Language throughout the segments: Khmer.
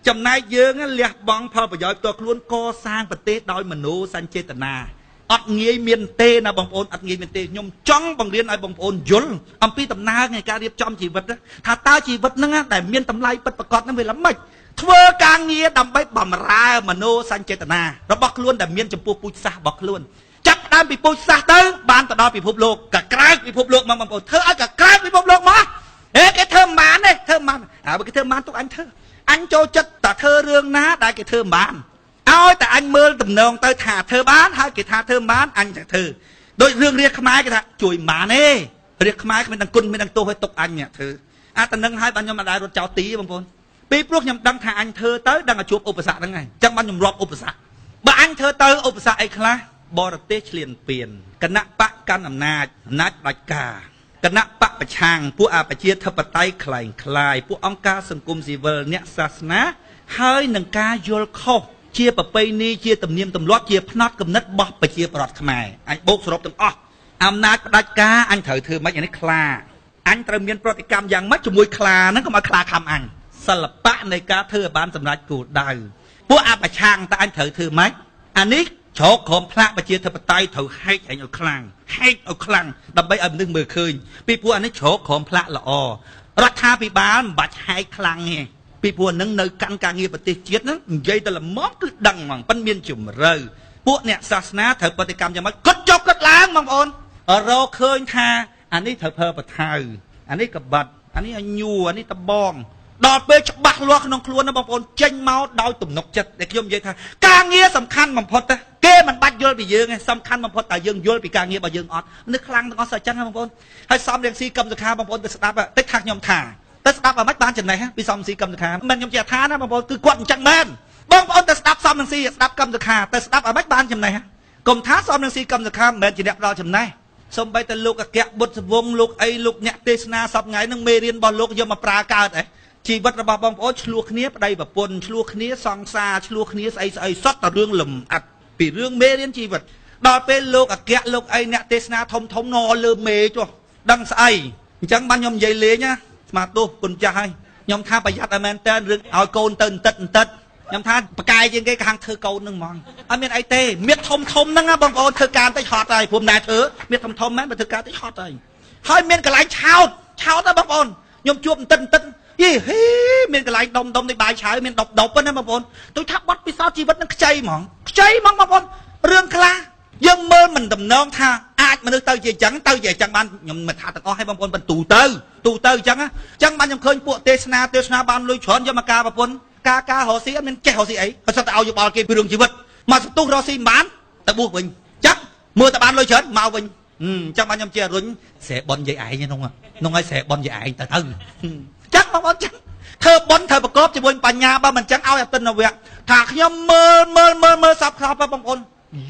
ចំណែកយើងលះបង់ផលប្រយោជន៍ផ្ទាល់ខ្លួនកសាងប្រទេសដោយមនោសញ្ចេតនាអត់ងាយមានទេណាបងប្អូនអត់ងាយមានទេខ្ញុំចង់បង្រៀនឲ្យបងប្អូនយល់អំពីដំណើរនៃការរៀបចំជីវិតថាតើជីវិតហ្នឹងដែលមានតម្លៃពិតប្រាកដហ្នឹងវាល្មិចធ្វើការងារដើម្បីបំរើមនោសញ្ចេតនារបស់ខ្លួនដែលមានចំពោះពូជសាសន៍របស់ខ្លួនចាប់ដើមពីពូជសាសន៍ទៅបានទៅដល់ពិភពលោកកក្រើកពិភពលោកមកបងប្អូនធ្វើឲ្យកក្រើកពិភពលោកមកគេធ្វើមិនបានទេធ្វើមិនបានហើយគេធ្វើមិនបានទុកអញធ្វើអញចូលចិត្តតែធ្វើរឿងណាដែលគេធ្វើមិនបានឲ្យតែអញមើលតំណងទៅថាធ្វើបានហើយគេថាធ្វើមិនបានអញจะធ្វើដូចរឿងរាជខ្មែរគេថាជួយមិនបានទេរាជខ្មែរគ្មានទាំងគុណមានទាំងទោសឲ្យទុកអញអ្នកធ្វើអាតំណឹងឲ្យបានខ្ញុំមិនដែលរត់ចោលទីបងប្អូនពីព្រោះខ្ញុំដឹងថាអញធ្វើទៅដឹងតែជួបឧបសគ្គហ្នឹងហើយអញ្ចឹងបានខ្ញុំរាប់ឧបសគ្គបើអញធ្វើទៅឧបសគ្គអីខ្លះបរទេសឈ្លានពានគណៈបកកាន់អំណាចផ្ដាច់ការគណៈបកប្រឆាំងពួកអប្រជាធិបតេយ្យคล้ายពួកអង្គការសង្គមស៊ីវិលអ្នកសាសនាហើយនឹងការយល់ខុសជាប្រពៃណីជាទំនៀមទម្លាប់ជាផ្នត់គំនិតរបស់ប្រជាប្រដ្ឋខ្មែរអញបូកសរុបទាំងអស់អំណាចផ្ដាច់ការអញត្រូវធ្វើម៉េចនេះខ្លាអញត្រូវមានប្រតិកម្មយ៉ាងម៉េចជាមួយខ្លាហ្នឹងកុំឲ្យខ្លាខំអញសិល្បៈនៃការធ្វើឲ្យបានសម្រេចគោលដៅពួកអបឆាំងតើអញត្រូវធ្វើម៉េចអានេះជ្រកក្រុមផ្លាកប្រជាធិបតេយ្យត្រូវហែកឯងឲ្យខ្លាំងហែកឲ្យខ្លាំងដើម្បីឲ្យមនុស្សមើលឃើញពីព្រោះអានេះជ្រកក្រុមផ្លាកល្អរដ្ឋាភិបាលមិនបាច់ហែកខ្លាំងទេពីព្រោះនឹងនៅកាន់ការងារប្រទេសជាតិហ្នឹងនិយាយទៅល្មមគឺដឹងហ្មងប៉ិនមានជំរឿពួកអ្នកសាសនាត្រូវប្រតិកម្មយ៉ាងម៉េចគិតចុះគិតឡើងបងប្អូនរកឃើញថាអានេះត្រូវប្រើបថៅអានេះកបាត់អានេះអញួរអានេះតបងដល់ពេលច្បាស់លាស់ក្នុងខ្លួនណាបងប្អូនចេញមកដោយទំនុកចិត្តដែលខ្ញុំនិយាយថាការងារសំខាន់បំផុតគេមិនបាច់យល់ពីយើងទេសំខាន់បំផុតតែយើងយល់ពីការងាររបស់យើងអត់នឹកខ្លាំងទាំងអស់សោះចឹងណាបងប្អូនហើយសំរៀងស៊ីកម្មសខាបងប្អូនទៅស្ដាប់តិចថាខ្ញុំថាទៅស្ដាប់ឲ្យមិនបានចំណេះពីសំស៊ីកម្មសខាមិនខ្ញុំជាថាណាបងប្អូនគឺគាត់អញ្ចឹងមែនបងប្អូនទៅស្ដាប់សំនឹងស៊ីស្ដាប់កម្មសខាទៅស្ដាប់ឲ្យមិនបានចំណេះកុំថាសំនឹងស៊ីកម្មសខាមិនមែនជាអ្នកផ្ដល់ចំណេះសូម្បីតែលោកអគ្គបុត្រសវងលោកអីលោកអ្នកទេសនាសពថ្ងៃនឹងមេរៀនរបស់លោកយកមកប្រើកើតអីជីវិតរបស់បងប្អូនឆ្លោះគ្នាប្តីប្រពន្ធឆ្លោះគ្នាសង្សារឆ្លោះគ្នាស្អីស្អីសុទ្ធតែរឿងលំអិតពីរឿងមេរៀនជីវិតដល់ពេលលោកអគ្គលោកអីអ្នកទេសនាធំធំងលើមេចុះដឹងស្អីអញ្ចឹងបានខ្ញុំនិយាយលេងណាស្មាទោសគុណចាស់ហើយខ្ញុំថាប្រយ័ត្នឲ្យមែនតើរឿងឲ្យកូនទៅបន្តិចខ្ញុំថាបកាយជាងគេខាងធ្វើកូននឹងហ្មងអត់មានអីទេមៀតធំហ្នឹងណាបងប្អូនធ្វើការតិចហត់ហើយព្រមដែរធ្វើមៀតធំមែនបើធ្វើការតិចហត់ហើយមានកន្លែងឆោតណាបងប្អូនខ្ញុំជួបបន្តិចយីហេមានកន្លែងដុំនៃបាយឆៅមានដប់ណាបងប្អូនtôiថាបាត់ពិសោធន៍ជីវិតនឹងខ្ចីហ្មងបងប្អូនរឿងខ្លះយើងមើលមិនតំណងថាអាចមនុស្សទៅជាអញ្ចឹងបានខ្ញុំមិនថាទាំងអស់ឲ្យបងប្អូនបន្ទូទៅអញ្ចឹងបានខ្ញុំឃើញពួកទេសនាបានលុយច្រើនយកមកការប្រពន្ធការរស់ស៊ីអត់មានចេះរស់ស៊ីអីហើយសុទ្ធតែឲ្យយោបល់គេពីរឿងជីវិតមកសន្ទុះរស់ស៊ីមិនបានទៅបួសវិញចាប់មើលតែបានលុយច្រើនមកវិញអញ្ចឹងបានខ្ញុំជារុញស្រែបននិយាយឯងក្នុងឲ្យស្រែបននិយាយឯងទៅចឹងបងប្អូនចឹងធ្វើបន់ត្រូវប្រកបជាមួយបញ្ញាបើមិនចឹងឲ្យអតិនវៈថាខ្ញុំមើលសពខោបងប្អូន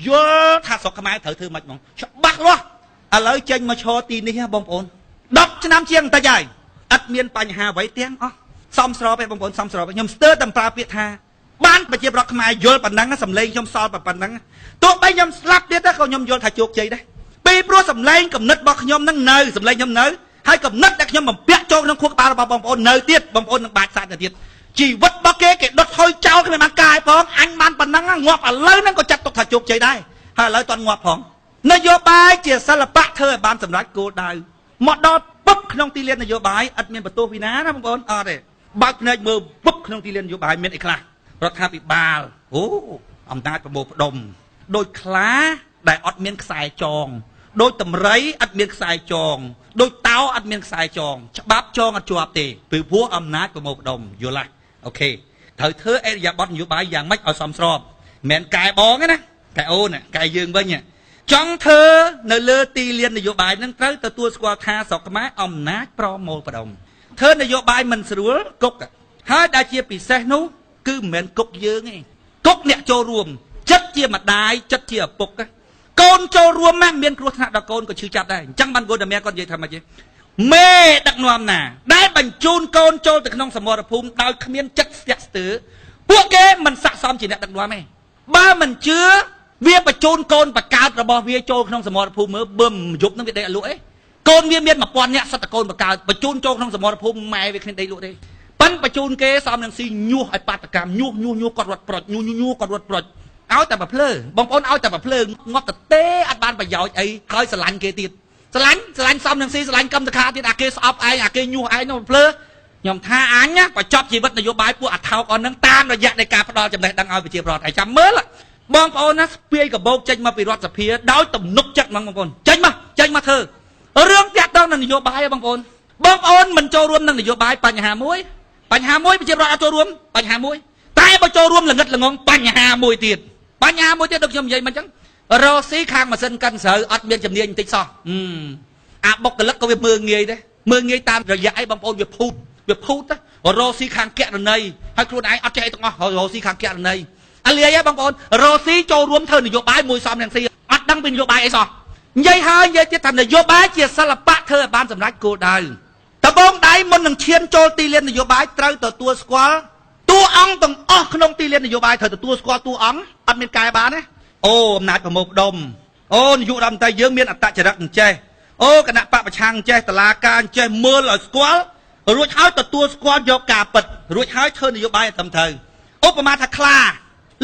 យល់ថាស្រុកខ្មែរត្រូវធ្វើម៉េចហ្មងច្បាស់លាស់ឥឡូវចេញមកឈរទីនេះបងប្អូន10ឆ្នាំជាងបន្តិចហើយអត់មានបញ្ហាអ្វីទាំងអស់សំស្របទេបងប្អូនសំស្របខ្ញុំស្ទើរតែប្រើពាក្យថាបានប្រជាប្រដ្ឋខ្មែរយល់ប៉ុណ្ណឹងសម្លេងខ្ញុំសល់ប៉ុណ្ណឹងទោះបីខ្ញុំស្លាប់ទៀតក៏ខ្ញុំយល់ថាជោគជ័យដែរពីព្រោះសម្លេងកំណត់របស់ខ្ញុំនឹងនៅសម្លេងខ្ញុំនៅហើយកំណត់ដែលខ្ញុំបំពាក់ចូលក្នុងខួរក្បាលរបស់បងប្អូននៅទៀតបងប្អូននឹងបាច់សាច់ទៅទៀតជីវិតរបស់គេដុតហុយចោលគ្មានបានកាយផងអញបានប៉ុណ្ណឹងងាប់ឥឡូវហ្នឹងក៏ចាត់ទុកថាជោគជ័យដែរហើយឥឡូវតន់ងាប់ផងនយោបាយជាសិល្បៈធ្វើឲ្យបានសម្រេចគោលដៅមកដល់ពុបក្នុងទីលាននយោបាយអត់មានបន្ទោសវិណាណាបងប្អូនអត់ទេបើកភ្នែកមើលពុបក្នុងទីលាននយោបាយមានអីខ្លះរដ្ឋាភិបាលអំណាចប្រមូលផ្ដុំដោយខ្លាដែលអត់មានខ្សែចងដូចតម្រៃអត់មានខ្សែចងដូចតោអត់មានខ្សែចងច្បាប់ចងអត់ជាប់ទេពីព្រោះអំណាចប្រមូលផ្ដុំយល់ទេអូខេត្រូវធ្វើអេរយាប័តនយោបាយយ៉ាងម៉េចឲ្យសមស្របមិនមែនកែបងទេណាកែអូនកែយើងវិញចង់ធ្វើនៅលើទីលាននយោបាយនឹងត្រូវទទួលស្គាល់ថាស្រុកខ្មែរអំណាចប្រមូលផ្ដុំធ្វើនយោបាយមិនស្រួលគុកហើយដែលជាពិសេសនោះគឺមិនមែនគុកយើងទេគុកអ្នកចូលរួមចិត្តជាម្ដាយចិត្តជាឪពុកកូនចូលរួមមានគ្រោះថ្នាក់ដល់កូនក៏ឈឺចាប់ដែរអញ្ចឹងបានគាត់តែគាត់និយាយថាម៉េចទេមេដឹកនាំណាដែលបញ្ជូនកូនចូលទៅក្នុងសមរភូមិដោយគ្មានចិត្តស្ទាក់ស្ទើរពួកគេមិនស័ក្តិសមជាអ្នកដឹកនាំទេបើមិនជឿវាបញ្ជូនកូនបកើតរបស់វាចូលក្នុងសមរភូមិមើលបើមិនយប់នឹងវាដេកអលក់អីកូនវាមាន1000នាក់សត្វតកូនបកើតបញ្ជូនចូលក្នុងសមរភូមិម៉ែវាគ្មានដេកលក់ទេ ប៉ុនបញ្ជូនគេសំនឹងស៊ីញុះឲ្យបាតកម្មញុះគាត់រត់ប្រុចញុះគាត់រត់ប្រុចឲ្យតែប្រភ្លើបងប្អូនឲ្យតែប្រភ្លើងាប់ទៅទេអត់បានប្រយោជន៍អីហើយស្រឡាញ់គេទៀតស្រឡាញ់សំនឹងស៊ីស្រឡាញ់កម្មសខាទៀតអាគេស្អប់ឯងអាគេញុះឯងនោះប្រភ្លើខ្ញុំថាអញបញ្ចប់ជីវិតនយោបាយពួកអាថោកអននឹងតាមរយៈនៃការផ្ដល់ចំណេះដឹងឲ្យប្រជាពលរដ្ឋឯងចាំមើលបងប្អូនណាស្ពាយកបោកចេញមកពីរដ្ឋសភាដោយទំនុកចិត្តហ្មងបងប្អូនចេញមកធ្វើរឿងតាក់ទងនឹងនយោបាយបងប្អូនមិនចូលរួមនឹងនយោបាយបញ្ហាមួយប្រជាពលរដ្ឋអត់ចូលរួមបញ្ហាមួយតែបើចូលរួមល្ងិតល្ងងបញ្ហាមួយទៀតដូចខ្ញុំនិយាយមិនអញ្ចឹងរ៉ូស៊ីខាងម៉ាស៊ីនកិនស្រូវអត់មានជំនាញបន្តិចសោះអាបុគ្គលិកក៏វាមើងងាយដែរមើងងាយតាមរយៈអីបងប្អូនវាភូតរ៉ូស៊ីខាងកណន័យហើយខ្លួនឯងអត់ចេះអីទាំងអស់រ៉ូស៊ីខាងកណន័យអលាយបងប្អូនរ៉ូស៊ីចូលរួមធ្វើនយោបាយមួយសំនឹងស៊ីអត់ដឹងពីនយោបាយអីសោះនិយាយទៀតថានយោបាយជាសិល្បៈធ្វើឲ្យបានសម្រេចគោលដៅតបងដៃមុននឹងឈានចូលទីលាននយោបាយត្រូវទទួលស្គាល់តួអង្គទាំងអស់ក្នុងទីលាននយោបាយត្រូវទទួលស្គាល់តួអង្គអត់មានកែបានទេអូអំណាចប្រមូលផ្ដុំអូនាយករដ្ឋមន្ត្រីយើងមានអត្តចរិតអញ្ចេះអូគណៈបកប្រឆាំងអញ្ចេះតឡាការអញ្ចេះមើលឲ្យស្គាល់រួចហើយទទួលស្គាល់យកការពិតរួចហើយធ្វើនយោបាយឲ្យត្រឹមត្រូវឧបមាថាខ្លា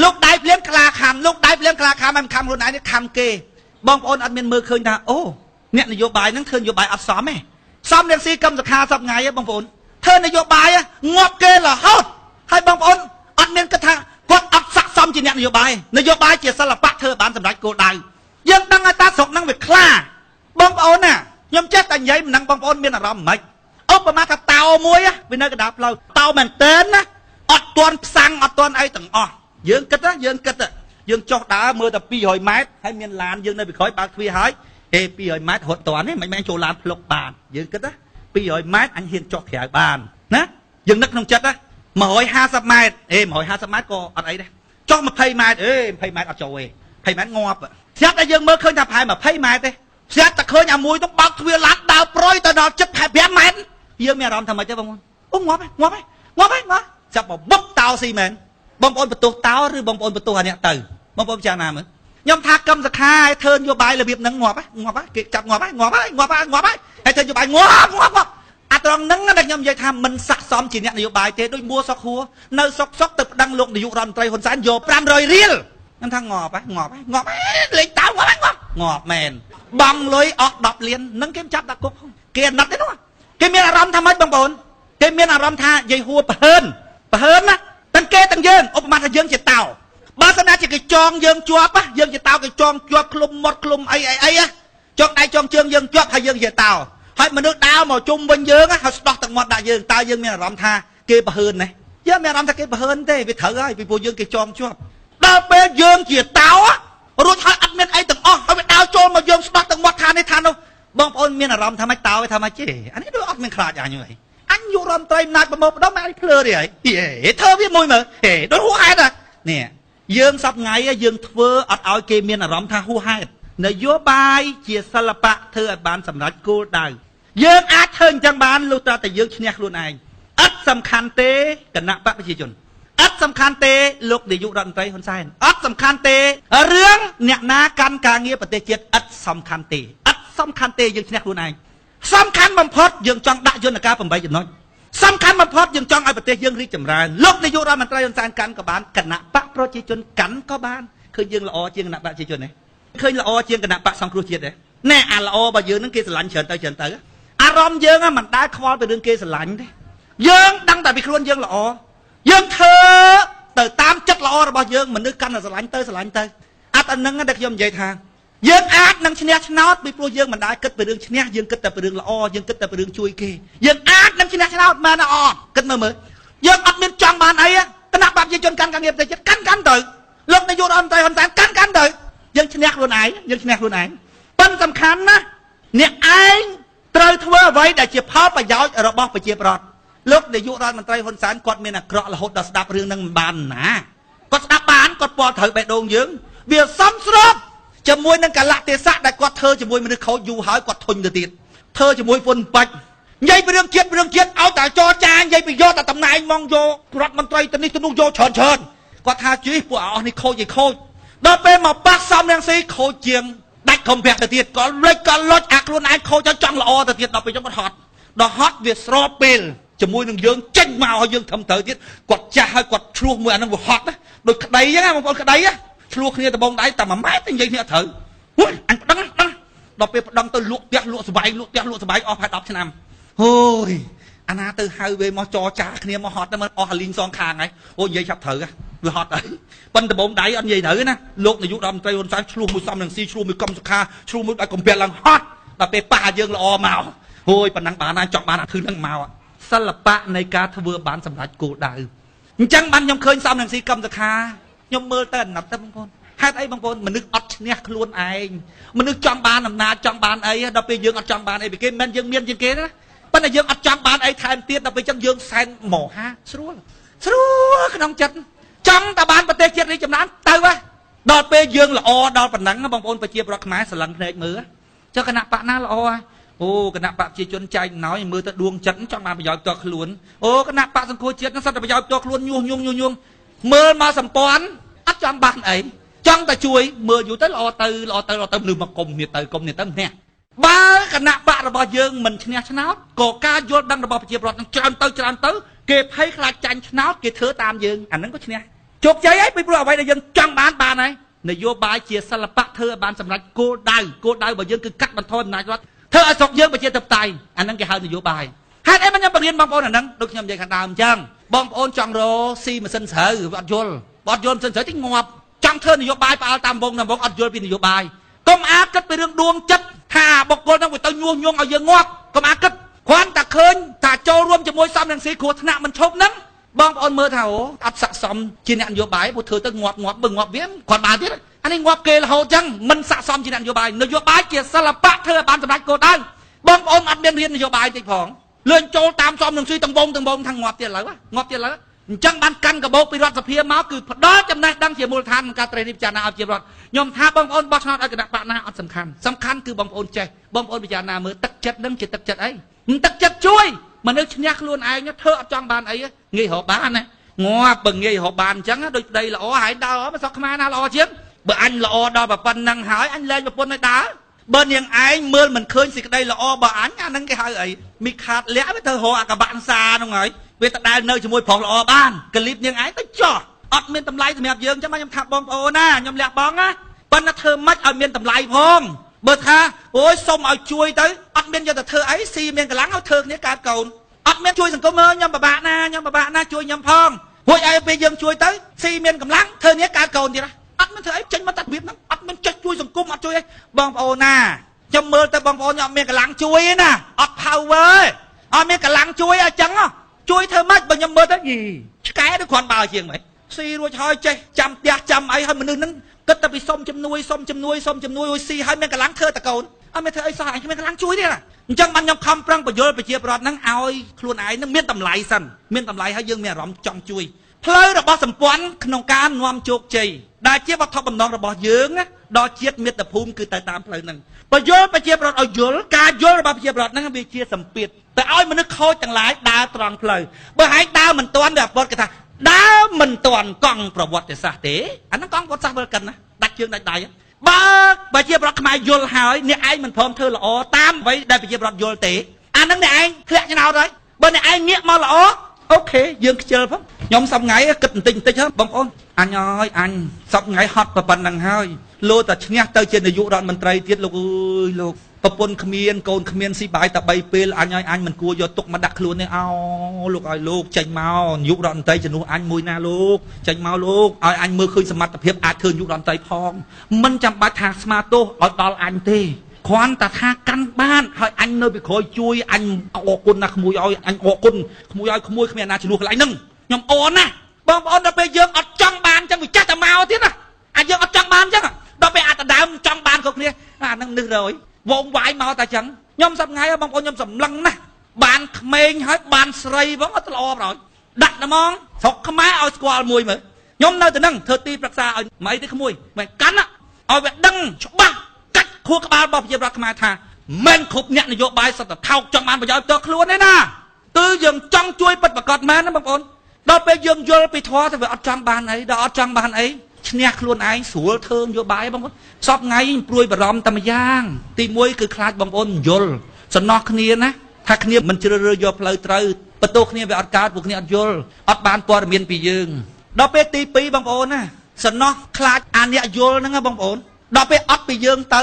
លោកដៃភ្លៀងខ្លាខំមិនខំខ្លួនឯងនេះខំគេបងប្អូនអត់មានមើលឃើញថាអូអ្នកនយោបាយហ្នឹងធ្វើនយោបាយអត់សមទេសំនឹងស៊ីកម្មសខាសពថ្ងៃបងប្អូនធ្វើនយោបាយងាប់គេរហូតហើយបងប្អូនអត់មានគិតថាគាត់អត់ស័ក្តិសមជាអ្នកនយោបាយជាសិល្បៈធ្វើបានសម្រេចគោលដៅយើងដឹងថាតាស្រុកហ្នឹងវាខ្លាបងប្អូនណាខ្ញុំចេះតែនិយាយមិនដឹងបងប្អូនមានអារម្មណ៍មិនឧបមាថាតោមួយវានៅកណ្ដាលផ្លូវតោមែនតើណាអត់ទាន់ផ្សាំងអត់ទាន់អីទាំងអស់យើងគិតយើងចុះដើរមើលតែ200ម៉ែត្រហើយមានឡានយើងនៅពីក្រោយបើកទ្វារហើយ200ម៉ែត្ររត់តាន់ទេមិនមែនចូលឡានភ្លុកបានយើងគិត200ម៉ែត្រអញហ៊ានចុះក្រៅបានណាយើងនឹកក្នុងចិត្ត150ម៉ែត្រ150ម៉ែត្រក៏អត់អីដែរចុះ20ម៉ែត្រ20ម៉ែត្រអត់ចូលទេ20ម៉ែត្រងាប់ស្រាប់តែយើងមើលឃើញថាប្រហែល20ម៉ែត្រទេស្រាប់តែឃើញអាមួយទៅបើកទ្វារឡានដើរប្រុយទៅដល់ចិត្ត5ម៉ែត្រយើងមានអារម្មណ៍ថាម៉េចទេបងប្អូនអូងាប់ចាប់មកបុកតោស៊ីមែនបងប្អូនបន្ទោសតោឬបងប្អូនបន្ទោសអាអ្នកទៅបងប្អូនពិចារណាមើលខ្ញុំថាកម្មសខាឲ្យធ្វើនយោបាយរបៀបហ្នឹងងាប់គេចាប់ងាប់ហើយហើយធ្វើនយោបាយងាប់អាត្រង់ហ្នឹងដែលខ្ញុំនិយាយថាមិនស័ក្តិសមជាអ្នកនយោបាយទេដូចមួសុកហួរនៅសុកទៅប្តឹងលោកនាយករដ្ឋមន្ត្រីហ៊ុនសែនយក500រៀលខ្ញុំថាងាប់លេខតោងាប់មែនបងលុយអស់10លានហ្នឹងគេចាប់ដាក់គុកគេអាណិតទេនោះគេមានអារម្មណ៍ថាម៉េចបងប្អូនគេមានអារម្មណ៍ថាយាយហួរប្រហើនណាទាំងគេទាំងយើងឧបមាថាយើងជាតោបើសិនណាជាគេចងយើងជាប់យើងជាតោគេចងជាប់ឃ្លុំមាត់ឃ្លុំអីចងដៃចងជើងយើងជាប់ហើយយើងជាតោហើយមនុស្សដើរមកជុំវិញយើងហើយស្ដោះទឹកមាត់ដាក់យើងតើយើងមានអារម្មណ៍ថាគេប្រហើនណាយើងមានអារម្មណ៍ថាគេប្រហើនទេវាត្រូវហើយពីព្រោះយើងគេចងជាប់ដល់ពេលយើងជាតោរួចហើយអត់មានអីទាំងអស់ហើយវាដើរចូលមកយើងស្ដោះទឹកមាត់ថានេះថានោះបងប្អូនមានអារម្មណ៍ថាម៉េចតោថាម៉េចទេអានេះដូចអត់មានខ្លាចអញទេអញយករដ្ឋមន្ត្រីអំណាចប្រមូលផ្ដុំអញភ្លើទេហើយធ្វើវាមួយមើលដូចហួសហេតុនេះយើងសពថ្ងៃយើងធ្វើអត់ឲ្យគេមានអារម្មណ៍ថាហួសហេតុនយោបាយជាសិល្បៈធ្វើឲ្យបានសម្រេចគោលដៅយើងអាចធ្វើអញ្ចឹងបានលុះត្រាតែយើងឈ្នះខ្លួនឯងអត់សំខាន់ទេគណៈបកប្រជាជនអត់សំខាន់ទេលោកនាយករដ្ឋមន្ត្រីហ៊ុនសែនអត់សំខាន់ទេរឿងអ្នកណាកាន់ការងារប្រទេសជាតិអត់សំខាន់ទេយើងឈ្នះខ្លួនឯងសំខាន់បំផុតយើងចង់ដាក់យន្តការ8ចំណុចសំខាន់បំផុតយើងចង់ឲ្យប្រទេសយើងរីកចម្រើនលោកនាយករដ្ឋមន្ត្រីហ៊ុនសែនកាន់ក៏បានគណៈបកប្រជាជនកាន់ក៏បានឃើញយើងល្អជាងគណៈបកប្រជាជនទេឃើញល្អជាងគណៈបកសង្គ្រោះជាតិទេណែអាល្អរបស់យើងហ្នឹងគេស្រឡាញ់ច្រើនទៅអារម្មណ៍យើងមិនដែលខ្វល់ពីរឿងគេស្រឡាញ់ទេយើងដឹងតែពីខ្លួនយើងល្អយើងធ្វើទៅតាមចិត្តល្អរបស់យើងមនុស្សកាន់តែស្រឡាញ់ទៅអត់អានឹងដែលខ្ញុំនិយាយថាយើងអាចនឹងឈ្នះឆ្នោតពីព្រោះយើងមិនដែលគិតពីរឿងឈ្នះយើងគិតតែពីរឿងល្អយើងគិតតែពីរឿងជួយគេយើងអាចនឹងឈ្នះឆ្នោតមែនអត់គិតមើលយើងអត់មានចង់បានអីគណៈបព្វជិជនកាន់ការងារប្រទេសជាតិកាន់ទៅលោកនាយករដ្ឋមន្ត្រីហ៊ុនសែនកាន់ទៅយើងឈ្នះខ្លួនឯងប៉ុន្តែសំខាន់ណាអ្នកឯងត្រូវធ្វើអ្វីដែលជាផលប្រយោជន៍របស់ប្រជាពលរដ្ឋលោកនាយករដ្ឋមន្ត្រីហ៊ុនសែនគាត់មានអាក្រក់រហូតដល់ស្ដាប់រឿងហ្នឹងមិនបានណាគាត់ស្ដាប់បានគាត់ពាល់ត្រូវបេះដូងយើងវាសំស្របជាមួយនឹងកលៈទេសៈដែលគាត់ធ្វើជាមួយមនុស្សខូចយូរហើយគាត់ធុញទៅទៀតធ្វើជាមួយហ៊ុនបាច់និយាយពីរឿងជាតិឲ្យតែចរចានិយាយពីយកតែតំណែងមកយករដ្ឋមន្ត្រីទៅនេះទៅនោះយកច្រើនគាត់ថាជិះពួកអស់នេះខូចដល់ពេលមកប៉ះសំរងស៊ីខូចជាងដាច់ខំប្រាក់ទៅទៀតក៏លុចអាខ្លួនឯងខូចចង់ល្អទៅទៀតដល់ពេលខ្ញុំគាត់ហត់ដល់ហត់វាស្របពេល ជាមួយនឹងយើងចេញមកឲ្យយើងធ្វើត្រូវទៀតគាត់ចាស់ហើយគាត់ឆ្លោះមួយអានឹងវាហត់ណាដូចក្តីចឹងបងប្អូនក្តីឆ្លោះគ្នាដបងដៃតែ1ម៉ែត្រតែនិយាយគ្នាអត់ត្រូវអញប្តឹងដល់ពេលប្តឹងទៅលក់ផ្ទះលក់ស្បែកលក់ផ្ទះលក់ស្បែកអស់ហើយ10ឆ្នាំអូយអាណាទៅហៅវេមកចរចាគ្នាមកហត់ទៅមើលអស់អាលីងសងខាងហើយអូនិយាយឆាប់ត្រូវវាហត់ហើយប៉ុន្តែដបងដៃអត់និយាយត្រូវណាលោកនាយករដ្ឋមន្ត្រីហ៊ុនសែនឆ្លោះមួយសំនឹងស៊ីឆ្លោះមួយកុំសុខាឆ្លោះមួយឲ្យកំពាក់ឡើងហត់ដល់ពេលប៉ាយើងល្អមកអូយប៉ុណ្ណឹងបានណាចង់បានអាធឺនឹងមកសិល្បៈនៃការធ្វើបានសម្រេចគោលដៅអញ្ចឹងបានខ្ញុំឃើញសំនឹងស៊ីកុំសុខាខ្ញុំមើលទៅអាណិតទៅបងប្អូនហេតុអីបងប្អូនមនុស្សអត់ឈ្នះខ្លួនឯងមនុស្សចង់បានអំណាចចង់បានអីដល់ពេលយើងអត់ចង់បានអីពីគេមិនយើងមានជាងគេណាប៉ុន្តែយើងអត់ចង់បានអីថែមទៀតដល់ពេលចឹងយើងសែនមហាស្រួលក្នុងចិត្តចង់តែបានប្រទេសជាតិនេះចំណានទៅដល់ពេលយើងល្អដល់ប៉ុណ្ណឹងបងប្អូនប្រជាប្រដ្ឋខ្មែរស្រឡឹងភ្នែកមើលចុះគណៈបកណាល្អអូគណៈបកប្រជាជនចែកណោយមើលទៅដួងចិត្តចង់បានប្រយោជន៍ផ្ទាល់ខ្លួនអូគណៈបកសង្គ្រោះជាតិនឹងសិតតែប្រយោជន៍ផ្ទាល់ខ្លួនញុះញង់មើលមកសម្ព័ន្ធអត់ចង់បានអីចង់តែជួយមើលយូរទៅល្អទៅមនុស្សមកគុំគ្នាទៅម្នាក់បើគណៈបករបស់យើងមិនឈ្នះឆ្នោតក៏ការយល់ដឹងរបស់ប្រជាពលរដ្ឋនឹងច្រើនទៅគេភ័យខ្លាចចាញ់ឆ្នោតគេធ្វើតាមយើងអាហ្នឹងក៏ឈ្នះជោគជ័យហើយពីព្រោះអ្វីដែលយើងចង់បានហើយនយោបាយជាសិល្បៈធ្វើឲ្យបានសម្រេចគោលដៅរបស់យើងគឺកាត់បន្ថយអំណាចរដ្ឋធ្វើឲ្យស្រុកយើងប្រជាធិបតេយ្យអាហ្នឹងគេហៅនយោបាយហេតុអីខ្ញុំបង្រៀនបងប្អូនអាហ្នឹងដូចខ្ញុំនិយាយខាងដើមអញ្ចឹងបងប្អូនចង់រកស៊ីម៉ាស៊ីនស្រូវអត់យល់ម៉ាស៊ីនស្រូវទីងាប់ចង់ធ្វើនយោបាយផ្អើលតាមវងអត់យល់ពីនយោបាយកុំអាគិតពីរឿងដួងចិត្តថាបុគ្គលហ្នឹងវាទៅញុះញង់ឲ្យយើងងាប់កុំអាគិតគ្រាន់តែឃើញថាចូលរួមជាមួយសំរងស៊ីគ្រោះថ្នាក់មិនឈប់ហ្នឹងបងប្អូនមើលថាអូអត់ស័ក្តិសមជាអ្នកនយោបាយព្រោះធ្វើទៅងាប់បើងាប់វាគាត់បានទៀតអានេះងាប់គេរហូតចឹងមិនស័ក្តិសមជាអ្នកនយោបាយជាសិល្បៈធ្វើឲ្យបានសម្រេចគោលដៅបងប្អូនអត់មានរៀននយោបាយតិចផងលឿនចូលតាមសំរងស៊ីទាំងបងថាងាប់ទៀតឥឡូវអញ្ចឹងបានកាន់កបោកពីរដ្ឋសភាមកគឺផ្ដល់ចំណេះដឹងជាមូលដ្ឋានក្នុងការត្រិះរិះពិចារណាឲ្យជារដ្ឋខ្ញុំថាបងប្អូនបោះឆ្នោតឲ្យគណៈបកណាអត់សំខាន់គឺបងប្អូនចេះបងប្អូនពិចារណាមើលទឹកចិត្តនឹងជាទឹកចិត្តអីទឹកចិត្តជួយមនុស្សឈ្នះខ្លួនឯងធ្វើអត់ចង់បានអីងាយរកបានណាងាប់បើងាយរកបានអញ្ចឹងដូចប្តីល្អហើយដើរមកស្រុកខ្មែរណាល្អជាងបើអញល្អដល់ប៉ុណ្ណឹងហើយអញលែងប្រពន្ធឲ្យដើរបើនាងឯងមើលមិនឃើញសេចក្តីល្អបើអញអាហ្នឹងគេហៅអីមីខាតលាក់វាទៅរកអាកបាក់សាហ្នឹងហើយវាទៅដែលនៅជាមួយប្រុសល្អបានកលីបនាងឯងទៅចោះអត់មានតម្លៃសម្រាប់យើងអញ្ចឹងខ្ញុំថាបងប្អូនណាខ្ញុំលះបង់ណាប៉ុន្តែធ្វើម៉េចឲ្យមានតម្លៃផងបើថាអូយសុំឲ្យជួយទៅអត់មានយកទៅធ្វើអីស៊ីមានកម្លាំងឲ្យធ្វើគ្នាកើតកូនអត់មានជួយសង្គមខ្ញុំពិបាកណាជួយខ្ញុំផងរួចឲ្យពេលយើងជួយទៅស៊ីមានកម្លាំងធ្វើគ្នាកើតកូនទៀតអត់មានធ្វើអីចេញមកតារបៀបហ្នឹងអត់មានចេះជួយសង្គមអត់ជួយអីបងប្អូនណាខ្ញុំមើលទៅបងប្អូនខ្ញុំអត់មានកម្លាំងជួយទេណាអត់ power អត់មានកម្លាំងជួយអញ្ចឹងជួយធ្វើម៉េចបើខ្ញុំមើលទៅឆ្កែឬគ្រាន់បើជាងហ្មងស៊ីរួចហើយចេះចាំផ្ទះចាំអីហើយមនុស្សហ្នឹងគិតតែពីសុំជំនួយអូយស៊ីហើយមានកម្លាំងធ្វើតកូនអត់មានធ្វើអីសោះអញមានកម្លាំងជួយទេណាអញ្ចឹងបានខ្ញុំខំប្រឹងបញ្យល់ប្រជាពលរដ្ឋហ្នឹងឲ្យខ្លួនឯងហ្នឹងមានតម្លៃសិនមានតម្លៃហើយយើងមានអារម្មណ៍ចង់ជួយផ្លូវរបស់សម្ព័ន្ធក្នុងការនាំជោគជ័យដែលជាវត្ថុបំណងរបស់យើងដល់ជាតិមាតុភូមិគឺទៅតាមផ្លូវហ្នឹងបញ្យល់ប្រជាពលរដ្ឋឲ្យយល់ការយល់របស់ប្រជាពលរដ្ឋហ្នឹងវាជាសម្ពាធតែឲ្យមនុស្សខូចទាំងឡាយដើរត្រង់ផ្លូវបើឯងដើរមិនទាន់វាអពតគេថាដើរមិនទាន់កង់ប្រវត្តិសាស្ត្រទេអាហ្នឹងកង់ប្រវត្តិសាស្ត្រវិលកិនណាដាច់ជើងដាច់ដៃបើប្រជាពលរដ្ឋខ្មែរយល់ហើយអ្នកឯងមិនព្រមធ្វើល្អតាមអ្វីដែលប្រជាពលរដ្ឋយល់ទេអាហ្នឹងអ្នកឯងធ្លាក់ឆ្នោតហើយបើអ្នកឯងងាកមកល្អអូខេយើងខ្ជិលផងខ្ញុំសប្ងៃគិតបន្តិចហ្នឹងបងប្អូនអញហើយអញសប្ងៃហត់ប៉ុណ្ណឹងហើយលោតែឈ្នះទៅជានាយករដ្ឋមន្ត្រីទៀតលោកអើយលោកប្រពន្ធគ្មានកូនគ្មានស៊ីបាយតែ3ពេលអញហើយអញមិនគួរយកទុកមកដាក់ខ្លួនទេអោលោកឲ្យលោកចេញមកនាយករដ្ឋមន្ត្រីជំនួសអញមួយណាលោកចេញមកលោកឲ្យអញមើលឃើញសមត្ថភាពអាចធ្វើនាយករដ្ឋមន្ត្រីផងមិនចាំបាច់ថាស្មាទោសឲ្យដល់អញទេគ្រាន់តែថាកាន់បានហើយអញនៅពីក្រោយជួយអញអរគុណណាក្មួយឲ្យអញអរគុណក្មួយឲ្យក្មួយគ្មានអាណាជំនួសកន្លែងហ្នឹងខ្ញុំអរណាបងប្អូនដល់ពេលយើងអត់ចង់បានអញ្ចឹងវាចាស់តែមកទៀតណាអាយើងអត់ចង់បានអញ្ចឹងដល់ពេលអាតដើមចង់បានគ្រប់គ្នាអាហ្នឹងនឹករយវងវាយមកតែអញ្ចឹងខ្ញុំសប្ងៃបងប្អូនខ្ញុំសម្លឹងណាស់បានក្មេងហើយបានស្រីផងអត់ល្អប្រយដាក់តែហ្មងស្រុកខ្មែរឲ្យស្គាល់មួយមើលខ្ញុំនៅទៅនឹងធ្វើទីប្រឹក្សាឲ្យមិនអីទេក្មួយមិនកាន់ឲ្យវាដឹងច្បាស់កាច់ខួរក្បាលរបស់ប្រជាប្រដ្ឋខ្មែរថាមិនគ្រប់អ្នកនយោបាយសត្វតែថោកចង់បានប្រយោជន៍ផ្ទាល់ខ្លួនទេណាគឺយើងចង់ជួយពិតប្រាកដមែនណាបងប្អូនដល់ពេលយើងយល់ពីធម៌ទៅវាអត់ចង់បានអីដល់អត់ចង់បានអីឈ្នះខ្លួនឯងស្រួលធ្វើនយោបាយបងប្អូនសពថ្ងៃព្រួយបារម្ភតែម្យ៉ាងទី1គឺខ្លាចបងប្អូនយល់សំណោះគ្នាណា ថាគ្នាមិនជ្រើសរើសយកផ្លូវត្រូវបន្ទោគ្នាវាអត់កើតពួកគ្នាអត់យល់អត់បានព័ត៌មានពីយើងដល់ពេលទី2បងប្អូនណាសំណោះខ្លាចអាអ្នកយល់ហ្នឹងបងប្អូនដល់ពេលអត់ពីយើងទៅ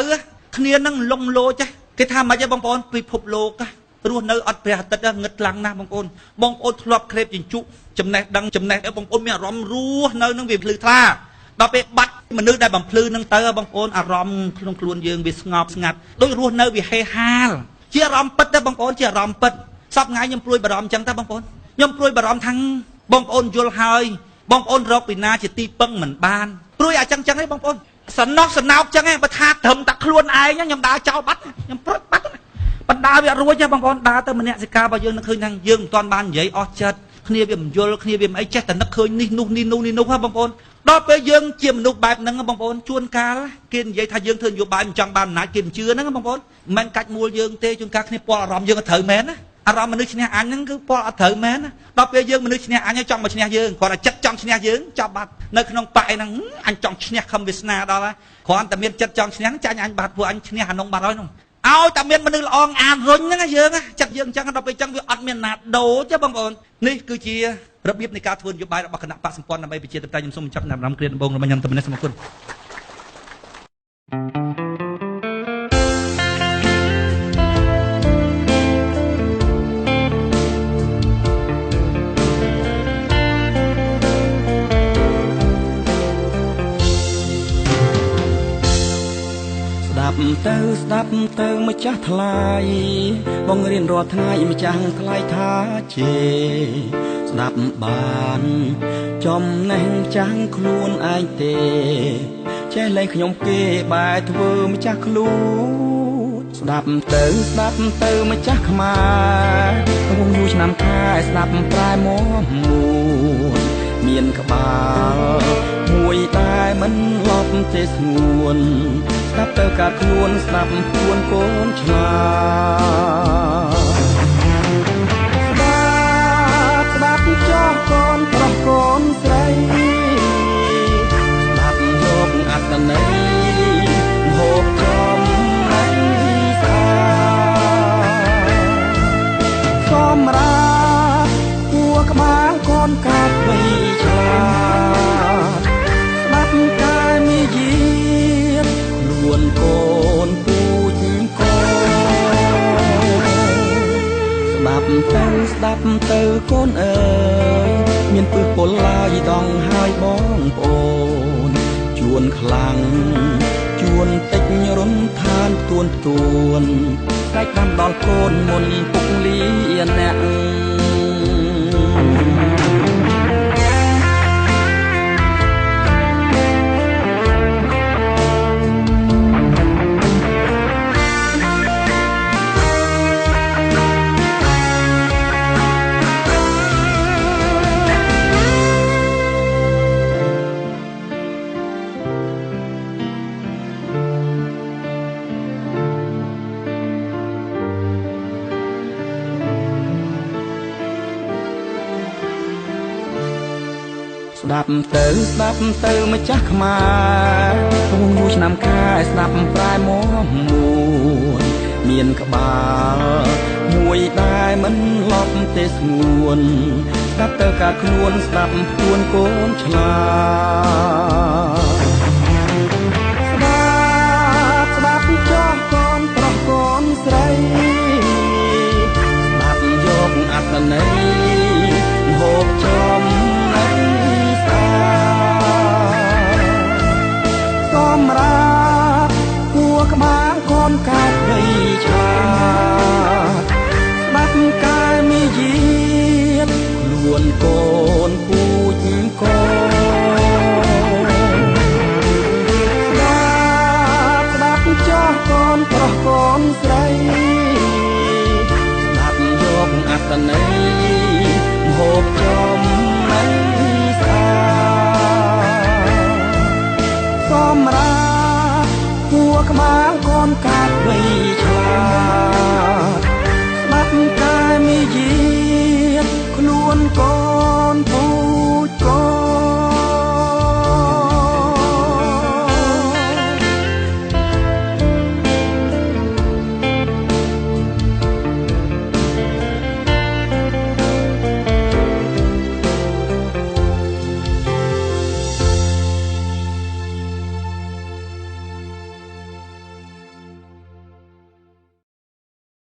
គ្នានឹងលងលោចគេថាមិនអីបងប្អូនពិភពលោករស់នៅអត់ព្រះអាទិត្យងឹតខ្លាំងណាស់បងប្អូនធ្លាប់ក្រេបជញ្ជក់ចំណេះដឹងចំណេះបងប្អូនមានអារម្មណ៍រស់នៅនឹងវាភ្លឺថ្លាដល់ពេលបាត់មនុស្សដែលបំភ្លឺនឹងទៅបងប្អូនអារម្មណ៍ក្នុងខ្លួនយើងវាស្ងប់ស្ងាត់ដូចរស់នៅវាហេហាលជាអារម្មណ៍ពិតទេបងប្អូនជាអារម្មណ៍ពិតសប្ថ្ងៃខ្ញុំព្រួយបារម្ភអញ្ចឹងតើបងប្អូនខ្ញុំព្រួយបារម្ភថាបងប្អូនយល់ហើយបងប្អូនរកពីណាជាទីពឹងមិនបានព្រួយអាចឹងឯងបងប្អូនសំណោះសំណោកចឹងឯងបើថាត្រឹមតែខ្លួនឯងខ្ញុំដើរចោលបាត់ខ្ញុំព្រួយបាត់បណ្ដាវារួចបងប្អូនដើរទៅមនសិការរបស់យើងនឹកឃើញថាយើងមិនទាន់បាននិយាយអស់ចិត្តគ្នាវាមិនយល់គ្នាវាមិនអីចេះតែនឹកឃើញនេះនោះហ៎បងប្អូនដល់ពេលយើងជាមនុស្សបែបហ្នឹងបងប្អូនជួនកាលគេនិយាយថាយើងធ្វើនយោបាយមិនចង់បានអំណាចគេមិនជឿហ្នឹងបងប្អូនមិនកាច់មួលយើងទេជួនកាលគ្នាពាល់អារម្មណ៍យើងក៏ត្រូវមែនណាអារម្មណ៍មនុស្សឈ្នះអញហ្នឹងគឺពាល់អត់ត្រូវមែនណាដល់ពេលយើងមនុស្សឈ្នះអញហើយចង់មកឈ្នះយើងគាត់តែចិត្តចង់ឈ្នះយើងចាប់បាត់នៅក្នុងប៉ែហ្នឹងអញចង់ឈ្នះខំវាសនាដល់ហើយគ្រាន់តែមានចិត្តចង់ឈ្នះចាញ់អញបាត់ពួកអញឈ្នះអានោះបាត់ហើយនោះឲ្យតែមានមនុស្សល្អអានរុញហ្នឹងយើងចិត្តយើងអញ្ចឹងដល់ពេលអញ្ចឹងវាអត់មានណាដូរទេបងប្អូននេះគឺជារបៀបនៃការធ្វើនយោបាយរបស់គណៈបកសម្ព័ន្ធដើម្បីប្រជាធិបតេយ្យខ្ញុំសូមបញ្ចប់ដំណាំគ្រាដំបងរបស់ខ្ញុំតែប៉ុណ្ណេះសូមអរគុណស្ដាប់ទៅម្ចាស់ថ្លៃបងរៀនរាល់ថ្ងៃម្ចាស់ថ្លៃថាជេស្ដាប់បានចំណេះចាំងខ្លួនឯងទេចេះលែងខ្ញុំគេបែរធ្វើម្ចាស់ខ្លួនស្ដាប់ទៅម្ចាស់ខ្មែរវងយូរឆ្នាំខែស្ដាប់ប្រែមួមានក្បាលមួយតែមិនលប់ទេស្ងួនស្ដាប់ទៅកាត់ខ្លួនស្ដាប់ខ្លួនកូនឆ្លាស្ដាប់ចោះកូនប្រុសកូនស្រីស្ដាប់យកអត្តន័យហូបចំណៃស្អាសម្រាប់ពួរក្បាលកូនកាត់បីឆ្លាស្ដាប់កាយមីយាខ្លួនកូនពូជកូនស្ដាប់ទៅកូនអើយមានពឹសពលឡាយដងហើយបងប្អូនជួនខ្លាំងជួនតិចរុនឋានទួនដាច់ដាំដល់កូនមុនពុកលីអ្នកស្ដាប់ទៅម្ចាស់ខ្មែរវងយូរឆ្នាំខែស្ដាប់ប្រែមួមានក្បាលមួយដែលមិនលប់ទេស្ងួនស្ដាប់ទៅកាត់ខ្លួនស្ដាប់ខ្លួនកូនឆ្លាស្ដាប់ចោះកូនប្រុសកូនស្រីស្ដាប់យកអត្តន័យហូបចំណៃសម្រាប់ពួរក្បាលកូនកាត់បីឆ្លាស្ដាប់កាយមីយាខ្លួនកូនពូជកូនស្ដាប់ចោះកូនប្រុសកូនស្រីស្ដាប់យកអត្តន័យហូបចំណៃស្អាសម្រាប់ពួរក្បាលកូនកាត់បី